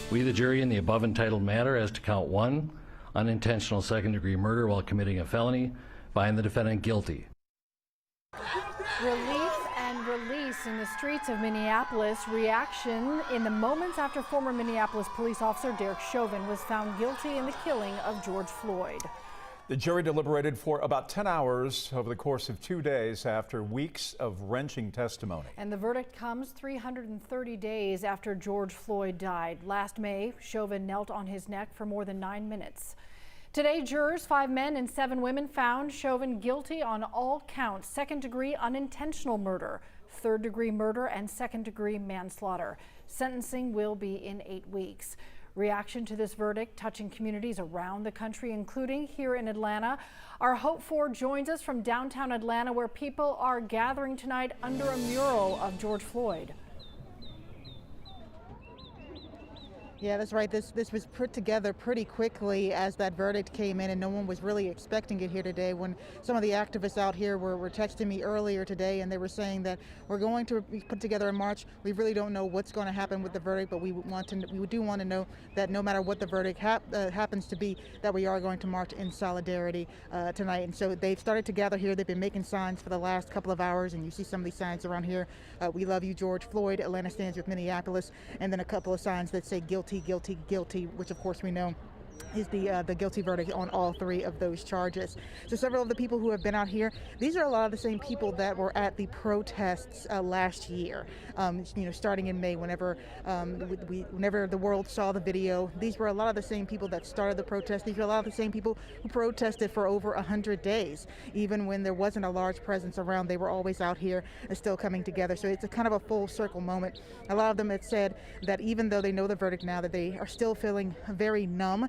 We, the jury, in the above entitled matter as to count 1, unintentional second-degree murder while committing a felony, find the defendant guilty. Relief and release in the streets of Minneapolis. Reaction in the moments after former Minneapolis police officer Derek Chauvin was found guilty in the killing of George Floyd. The jury deliberated for about 10 hours over the course of 2 days after weeks of wrenching testimony. And the verdict comes 330 days after George Floyd died. Last May, Chauvin knelt on his neck for more than 9 minutes. Today, jurors, 5 men and 7 women, found Chauvin guilty on all counts: second-degree unintentional murder, third-degree murder, and second-degree manslaughter. Sentencing will be in 8 weeks. Reaction to this verdict touching communities around the country, including here in Atlanta. Our Hope For joins us from downtown Atlanta, where people are gathering tonight under a mural of George Floyd. Yeah, that's right. This was put together pretty quickly as that verdict came in, and no one was really expecting it here today. When some of the activists out here were texting me earlier today, and they were saying that we're going to put together a march. We really don't know what's going to happen with the verdict, but we do want to know that no matter what the verdict happens to be, that we are going to march in solidarity tonight. And so they've started to gather here. They've been making signs for the last couple of hours, and you see some of these signs around here. We love you, George Floyd. Atlanta stands with Minneapolis, and then a couple of signs that say guilty, guilty, guilty, which of course we know is the guilty verdict on all 3 of those charges. So several of the people who have been out here, these are a lot of the same people that were at the protests last year, starting in May, whenever the world saw the video. These were a lot of the same people that started the protest. These were a lot of the same people who protested for over 100 days. Even when there wasn't a large presence around, they were always out here and still coming together. So it's a kind of a full circle moment. A lot of them had said that even though they know the verdict now, that they are still feeling very numb.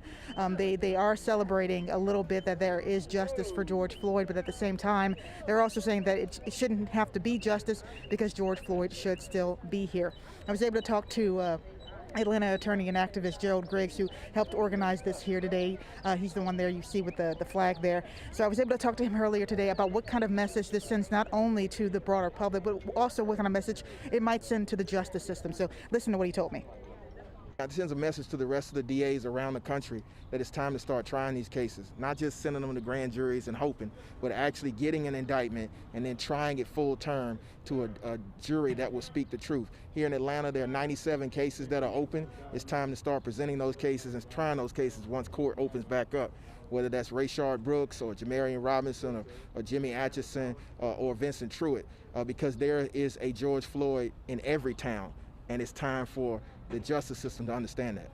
They are celebrating a little bit that there is justice for George Floyd, but at the same time, they're also saying that it shouldn't have to be justice because George Floyd should still be here. I was able to talk to Atlanta attorney and activist Gerald Griggs, who helped organize this here today. He's the one there you see with the flag there. So I was able to talk to him earlier today about what kind of message this sends not only to the broader public, but also what kind of message it might send to the justice system. So listen to what he told me. It sends a message to the rest of the DAs around the country that it's time to start trying these cases, not just sending them to grand juries and hoping, but actually getting an indictment and then trying it full term to a jury that will speak the truth. Here in Atlanta, there are 97 cases that are open. It's time to start presenting those cases and trying those cases once court opens back up, whether that's Rayshard Brooks or Jamarian Robinson or Jimmy Atchison or Vincent Truitt, because there is a George Floyd in every town, and it's time for the justice system to understand that.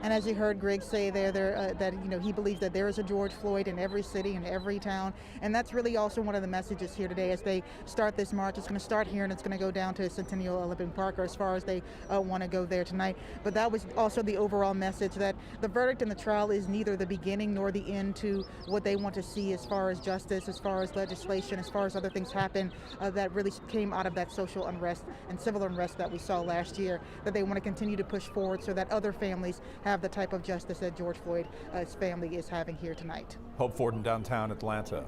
And as you heard Greg say there that he believes that there is a George Floyd in every city and every town, and that's really also one of the messages here today as they start this march. It's going to start here and it's going to go down to Centennial Olympic Park, or as far as they want to go there tonight. But that was also the overall message, that the verdict in the trial is neither the beginning nor the end to what they want to see as far as justice, as far as legislation, as far as other things happen that really came out of that social unrest and civil unrest that we saw last year, that they want to continue to push forward so that other families have the type of justice that George Floyd's family is having here tonight. Hope For in downtown Atlanta.